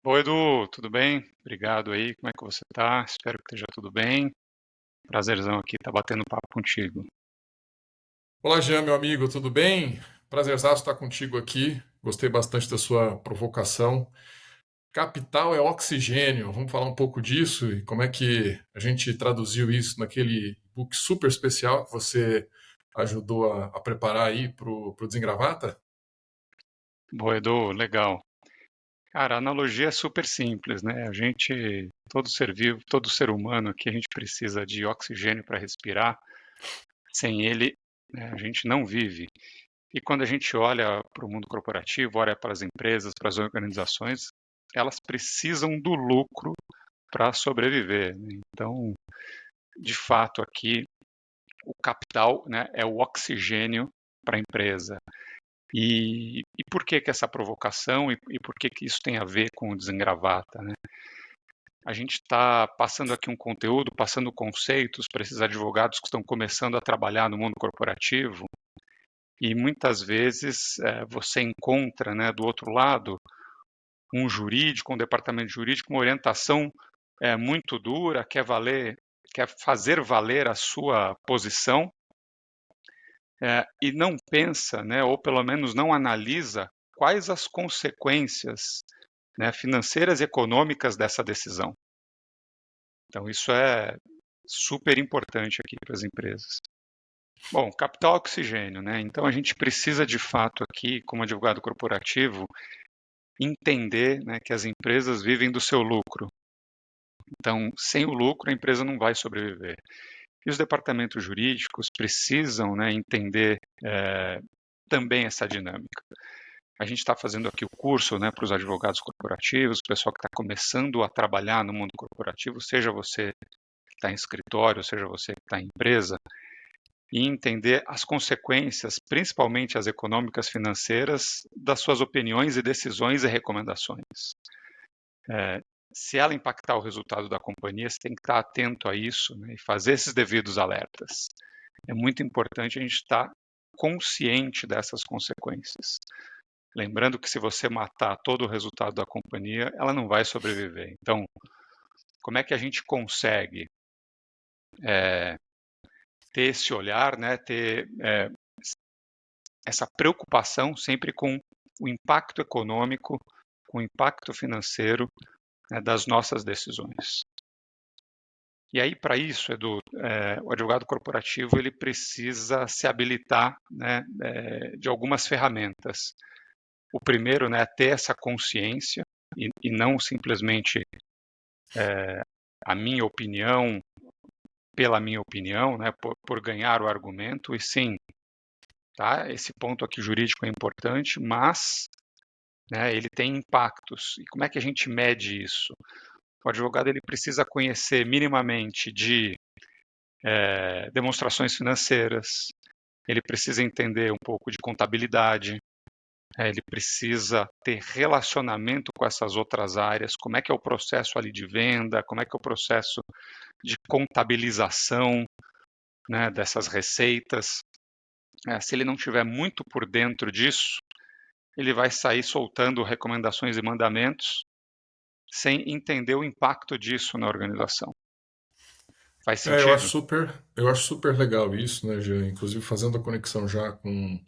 Oi, Edu, tudo bem? Obrigado aí. Como é que você tá? Espero que esteja tudo bem. Prazerzão aqui estar batendo papo contigo. Olá, Jean, meu amigo, tudo bem? Prazerzaço estar contigo aqui. Gostei bastante da sua provocação. Capital é oxigênio. Vamos falar um pouco disso e como é que a gente traduziu isso naquele book super especial que você ajudou a preparar aí pro Desengravata? Boa, Edu, legal. Cara, a analogia é super simples, né? Todo ser vivo, todo ser humano aqui, a gente precisa de oxigênio para respirar. Sem ele, né, a gente não vive. E quando a gente olha para o mundo corporativo, olha para as empresas, para as organizações, elas precisam do lucro para sobreviver, né? Então, de fato, aqui o capital, né, é o oxigênio para a empresa. E por que que essa provocação e por que que isso tem a ver com o Desengravata, né? A gente está passando aqui um conteúdo, passando conceitos para esses advogados que estão começando a trabalhar no mundo corporativo e muitas vezes você encontra, né, do outro lado um jurídico, um departamento jurídico, uma orientação muito dura, quer fazer valer a sua posição e não pensa, né, ou pelo menos não analisa quais as consequências, né, financeiras e econômicas dessa decisão. Então, isso é super importante aqui para as empresas. Bom, capital oxigênio, né? Então, a gente precisa de fato aqui, como advogado corporativo, entender, né, que as empresas vivem do seu lucro. Então, sem o lucro, a empresa não vai sobreviver. E os departamentos jurídicos precisam, né, entender também essa dinâmica. A gente está fazendo aqui o curso, né, para os advogados corporativos, o pessoal que está começando a trabalhar no mundo corporativo, seja você que está em escritório, seja você que está em empresa, e entender as consequências, principalmente as econômicas financeiras, das suas opiniões e decisões e recomendações. Se ela impactar o resultado da companhia, você tem que estar atento a isso, né, e fazer esses devidos alertas. É muito importante a gente estar consciente dessas consequências. Lembrando que se você matar todo o resultado da companhia, ela não vai sobreviver. Então, como é que a gente consegue ter esse olhar, né, ter essa preocupação sempre com o impacto econômico, com o impacto financeiro, né, das nossas decisões? E aí, para isso, Edu, o advogado corporativo ele precisa se habilitar, né, de algumas ferramentas. O primeiro, né, é ter essa consciência e não simplesmente a minha opinião pela minha opinião, né, por ganhar o argumento, e sim, tá, esse ponto aqui jurídico é importante, mas, né, ele tem impactos. E como é que a gente mede isso? O advogado ele precisa conhecer minimamente de demonstrações financeiras, ele precisa entender um pouco de contabilidade, ele precisa ter relacionamento com essas outras áreas, como é que é o processo ali de venda, como é que é o processo de contabilização, né, dessas receitas. Se ele não tiver muito por dentro disso, ele vai sair soltando recomendações e mandamentos sem entender o impacto disso na organização. Faz sentido? Eu acho super legal isso, né, Jean? Inclusive fazendo a conexão já com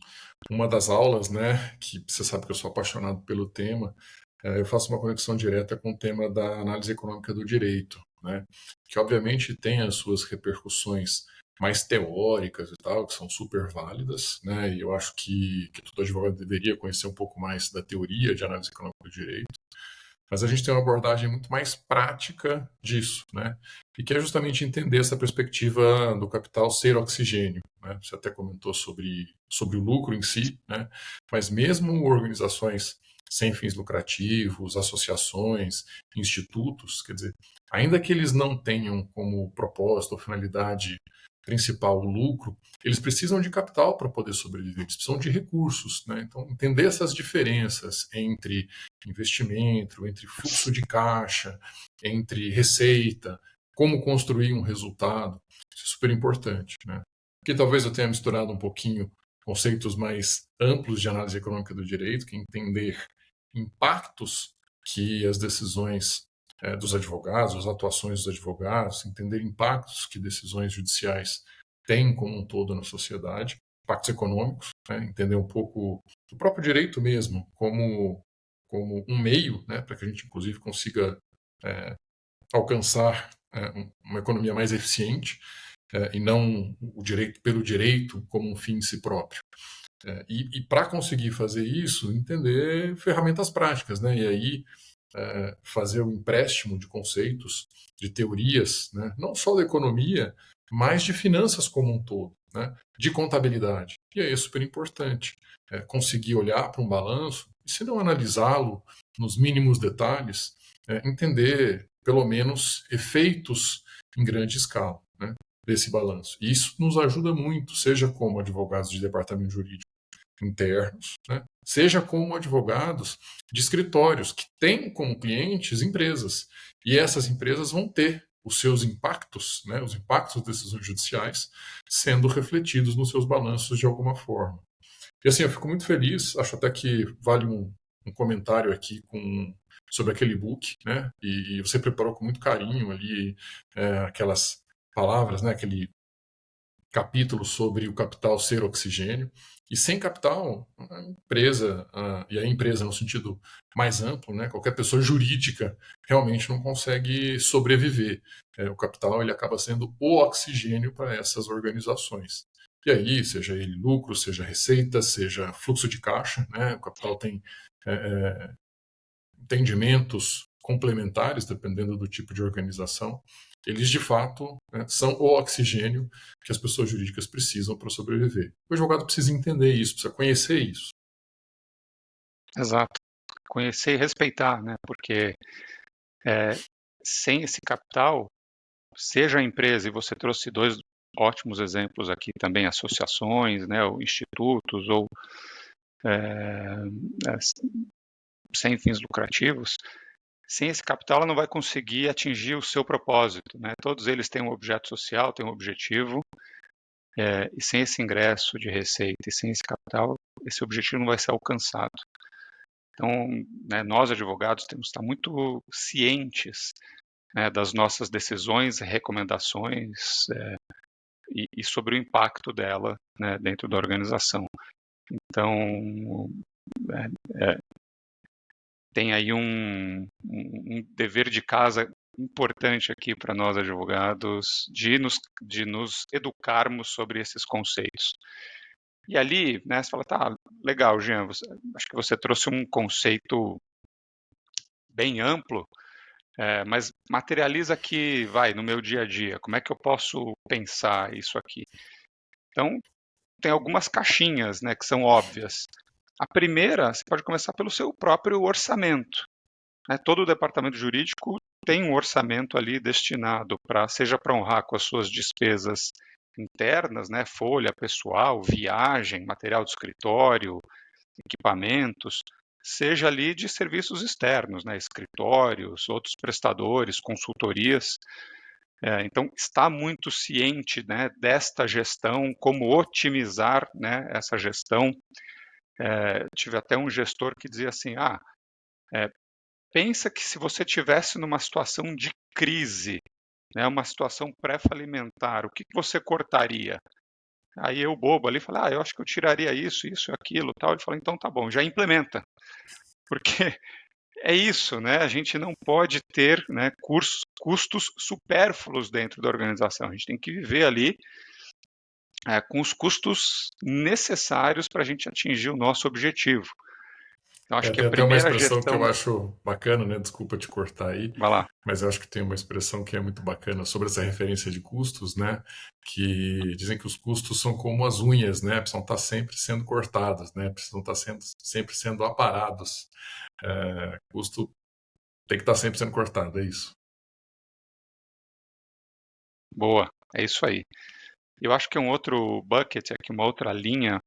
uma das aulas, né, que você sabe que eu sou apaixonado pelo tema, eu faço uma conexão direta com o tema da análise econômica do direito, né, que obviamente tem as suas repercussões mais teóricas e tal, que são super válidas, né, e eu acho que todo advogado deveria conhecer um pouco mais da teoria de análise econômica do direito, mas a gente tem uma abordagem muito mais prática disso, né? E que é justamente entender essa perspectiva do capital ser oxigênio, né? Você até comentou sobre o lucro em si, né? Mas mesmo organizações sem fins lucrativos, associações, institutos, quer dizer, ainda que eles não tenham como propósito ou finalidade principal o lucro, eles precisam de capital para poder sobreviver, eles precisam de recursos, né? Então, entender essas diferenças entre investimento, entre fluxo de caixa, entre receita, como construir um resultado. Isso é super importante, né? Aqui talvez eu tenha misturado um pouquinho conceitos mais amplos de análise econômica do direito, que é entender impactos que as decisões dos advogados, as atuações dos advogados, entender impactos que decisões judiciais têm como um todo na sociedade, impactos econômicos, né, entender um pouco do próprio direito mesmo, como um meio, né, para que a gente, inclusive, consiga alcançar uma economia mais eficiente, e não o direito pelo direito como um fim em si próprio. E para conseguir fazer isso, entender ferramentas práticas, né? E aí fazer o empréstimo de conceitos, de teorias, né? Não só da economia, mas de finanças como um todo, né? De contabilidade. E aí é super importante conseguir olhar para um balanço e, se não analisá-lo nos mínimos detalhes, entender pelo menos efeitos em grande escala, né, desse balanço. E isso nos ajuda muito, seja como advogados de departamento jurídico internos, né, seja como advogados de escritórios que têm como clientes empresas. E essas empresas vão ter os seus impactos, né, os impactos das decisões judiciais, sendo refletidos nos seus balanços de alguma forma. E assim, eu fico muito feliz, acho até que vale um comentário aqui sobre aquele book, né? E você preparou com muito carinho ali aquelas palavras, né? Aquele capítulo sobre o capital ser oxigênio. E sem capital, a empresa, e a empresa no sentido mais amplo, né, qualquer pessoa jurídica realmente não consegue sobreviver. O capital ele acaba sendo o oxigênio para essas organizações. E aí, seja ele lucro, seja receita, seja fluxo de caixa, né, o capital tem entendimentos complementares, dependendo do tipo de organização, eles de fato são o oxigênio que as pessoas jurídicas precisam para sobreviver. O advogado precisa entender isso, precisa conhecer isso. Exato. Conhecer e respeitar, né? Porque sem esse capital, seja a empresa, e você trouxe dois ótimos exemplos aqui também, associações, né, ou institutos, ou sem fins lucrativos, sem esse capital ela não vai conseguir atingir o seu propósito, né? Todos eles têm um objeto social, têm um objetivo, e sem esse ingresso de receita e sem esse capital, esse objetivo não vai ser alcançado. Então, né, nós advogados temos que estar muito cientes, né, das nossas decisões, recomendações e sobre o impacto dela, né, dentro da organização. Então, tem aí um dever de casa importante aqui para nós advogados de nos educarmos sobre esses conceitos. E ali, né, você fala, tá, legal, Jean, acho que você trouxe um conceito bem amplo, mas materializa aqui, vai, no meu dia a dia, como é que eu posso pensar isso aqui? Então, tem algumas caixinhas, né, que são óbvias. A primeira, você pode começar pelo seu próprio orçamento. Né? Todo o departamento jurídico tem um orçamento ali destinado seja para honrar com as suas despesas internas, né, folha pessoal, viagem, material de escritório, equipamentos, seja ali de serviços externos, né, escritórios, outros prestadores, consultorias. Então, está muito ciente, né, desta gestão, como otimizar, né, essa gestão. Tive até um gestor que dizia assim, pensa que se você tivesse numa situação de crise, né, uma situação pré-falimentar, o que você cortaria? Aí eu, bobo ali, falei, eu acho que eu tiraria isso, isso, aquilo, tal. Ele falou, então tá bom, já implementa. Porque é isso, né? A gente não pode ter, né, custos supérfluos dentro da organização. A gente tem que viver ali com os custos necessários para a gente atingir o nosso objetivo. Então, acho que a Tem até uma primeira expressão que eu gestão... acho bacana, né? Desculpa te cortar aí, Vai lá. mas eu acho que tem uma expressão que é muito bacana sobre essa referência de custos, né? Que dizem que os custos são como as unhas, né? Precisam estar sempre sendo cortadas, né? Precisam estar sempre sendo aparados. Custo tem que estar sempre sendo cortado, é isso. Boa, é isso aí. Eu acho que um outro bucket, aqui uma outra linha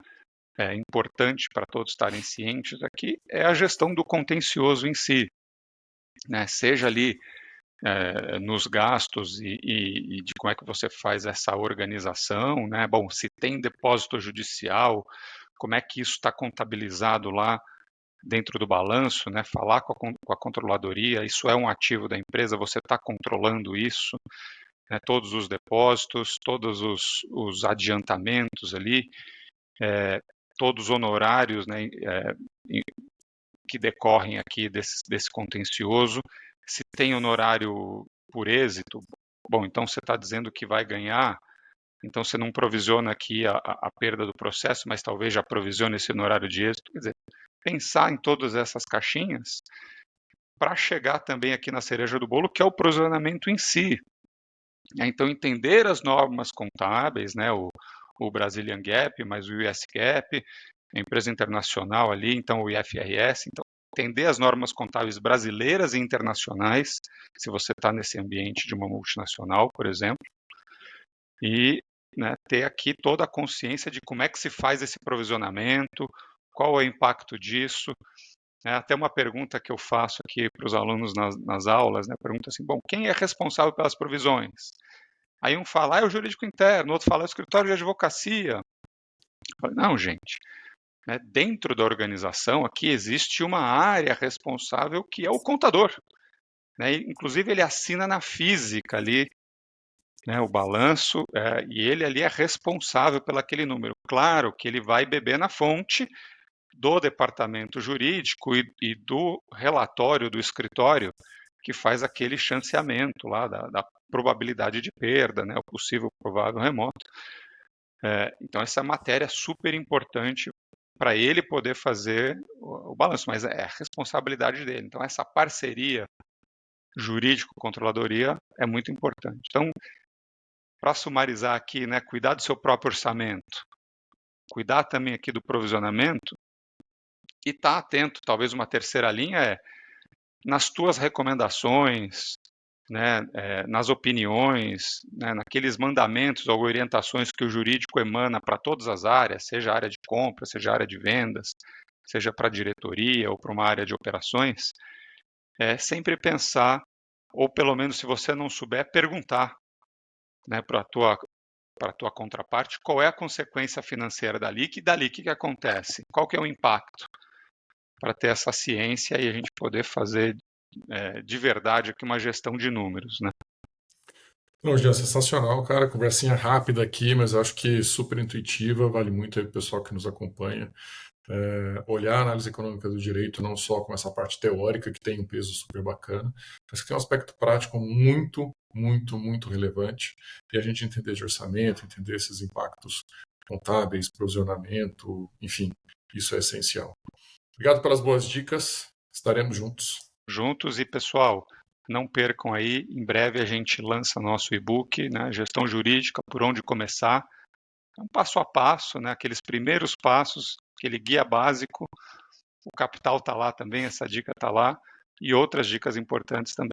importante para todos estarem cientes aqui é a gestão do contencioso em si, né? Seja ali nos gastos e de como é que você faz essa organização, né? Bom, se tem depósito judicial, como é que isso está contabilizado lá dentro do balanço, né, falar com a controladoria, isso é um ativo da empresa, você está controlando isso, né, todos os depósitos, todos os adiantamentos ali, todos os honorários, né, que decorrem aqui desse contencioso. Se tem honorário por êxito, bom, então você está dizendo que vai ganhar, então você não provisiona aqui a perda do processo, mas talvez já provisione esse honorário de êxito. Quer dizer, pensar em todas essas caixinhas para chegar também aqui na cereja do bolo, que é o provisionamento em si. Então, entender as normas contábeis, né, o Brazilian GAAP, mas o US GAAP, a empresa internacional ali, então o IFRS, então entender as normas contábeis brasileiras e internacionais, se você está nesse ambiente de uma multinacional, por exemplo, e, né, ter aqui toda a consciência de como é que se faz esse provisionamento, qual é o impacto disso. Até uma pergunta que eu faço aqui para os alunos nas aulas, né, pergunta assim, bom, quem é responsável pelas provisões? Aí um fala, é o jurídico interno, outro fala, é o escritório de advocacia. Eu falo, não, gente, né, dentro da organização aqui existe uma área responsável que é o contador. Né, inclusive ele assina na física ali, né, o balanço, e ele ali é responsável pelo aquele número. Claro que ele vai beber na fonte do departamento jurídico e do relatório do escritório que faz aquele chanceamento lá da probabilidade de perda, né, o possível, provável, remoto. Então essa matéria é super importante para ele poder fazer o balanço, mas é a responsabilidade dele. Então essa parceria jurídico-controladoria é muito importante. Então, para sumarizar aqui, né, cuidar do seu próprio orçamento, cuidar também aqui do provisionamento e estar atento, talvez uma terceira linha nas tuas recomendações, né, nas opiniões, né, naqueles mandamentos ou orientações que o jurídico emana para todas as áreas, seja a área de compra, seja a área de vendas, seja para a diretoria ou para uma área de operações, sempre pensar, ou pelo menos se você não souber, perguntar, né, para a tua contraparte qual é a consequência financeira dali, que dali o que acontece, qual que é o impacto, para ter essa ciência e a gente poder fazer de verdade aqui uma gestão de números, né? Não, Jean, sensacional, cara. Conversinha rápida aqui, mas eu acho que super intuitiva, vale muito aí pro pessoal que nos acompanha. Olhar a análise econômica do direito, não só com essa parte teórica, que tem um peso super bacana, mas que tem um aspecto prático muito, muito, muito relevante. E a gente entender de orçamento, entender esses impactos contábeis, provisionamento, enfim, isso é essencial. Obrigado pelas boas dicas, estaremos juntos. Juntos e, pessoal, não percam aí, em breve a gente lança nosso e-book, né, Gestão Jurídica, por onde começar. É um passo a passo, né, aqueles primeiros passos, aquele guia básico. O capital está lá também, essa dica está lá, e outras dicas importantes também.